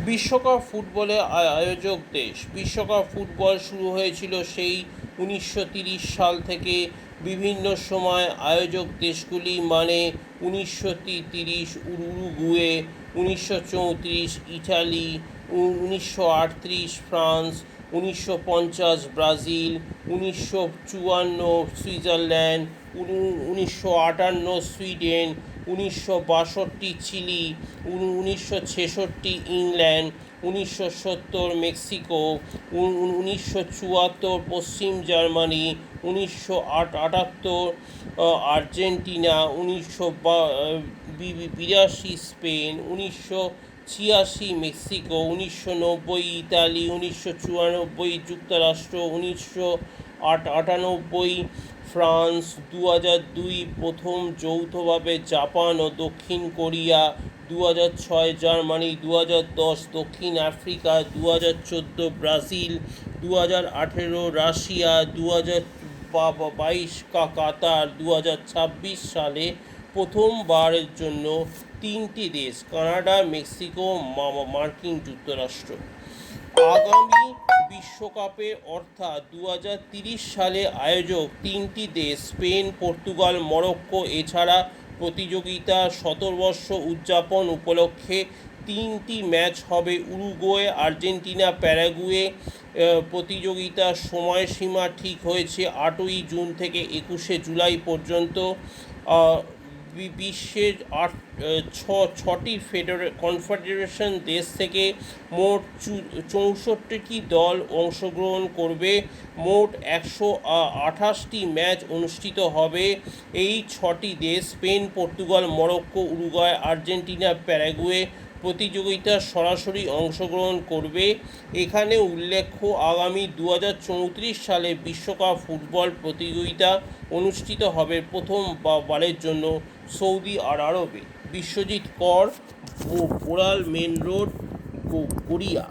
বিশ্বকাপ ফুটবলে আয়োজক দেশ। বিশ্বকাপ ফুটবল শুরু হয়েছিল সেই 1930 সাল থেকে। বিভিন্ন সময় আয়োজক দেশগুলি মানে 1930 Uruguay, 1934 Italy, 1938 France, 1950 Brazil, 1954 Switzerland, 1958 Sweden, 1962 Chile, 1966 England, 1970 Mexico, 1974 পশ্চিম Germany, 1978 Argentina, 1982 Spain, 1986 Mexico, 1990 Italy, 1994 যুক্তরাষ্ট্র, 1998 ফ্রান্স, 2002 প্রথম যৌথভাবে জাপান ও দক্ষিণ কোরিয়া, 2006 জার্মানি, 2010 দক্ষিণ আফ্রিকা, 2014 ব্রাজিল, 2018 রাশিয়া, 2022 কাতার, 2026 সালে প্রথমবারের জন্য 3টি দেশ কানাডা, মেক্সিকো, মার্কিন যুক্তরাষ্ট্র। আগামী বিশ্বকাপের অর্থাৎ 2030 সালে আয়োজক 3টি দেশ স্পেন, পর্তুগাল, মরক্কো। এছাড়া প্রতিযোগিতা 17 বর্ষ উদযাপন উপলক্ষে 3টি ম্যাচ হবে উরুগুয়ে, আর্জেন্টিনা, প্যারাগুয়ে। প্রতিযোগিতার সময়সীমা ঠিক হয়েছে 8ই জুন থেকে 21শে জুলাই পর্যন্ত। বিশ্বের 6টি কনফেডারেশন দেশ থেকে মোট 64টি দল অংশগ্রহণ করবে। মোট 128টি ম্যাচ অনুষ্ঠিত হবে। এই 6টি দেশ Spain, Portugal, Morocco, Uruguay, Argentina, Paraguay প্রতিযোগিতায় সরাসরি অংশগ্রহণ করবে। এখানে উল্লেখ্য, আগামী 2034 সালে বিশ্বকাপ ফুটবল প্রতিযোগিতা অনুষ্ঠিত হবে প্রথমবারের জন্য সৌদি আরবে। বিশ্বজিৎ কর, বোড়াল মেন রোড, কোরিয়া।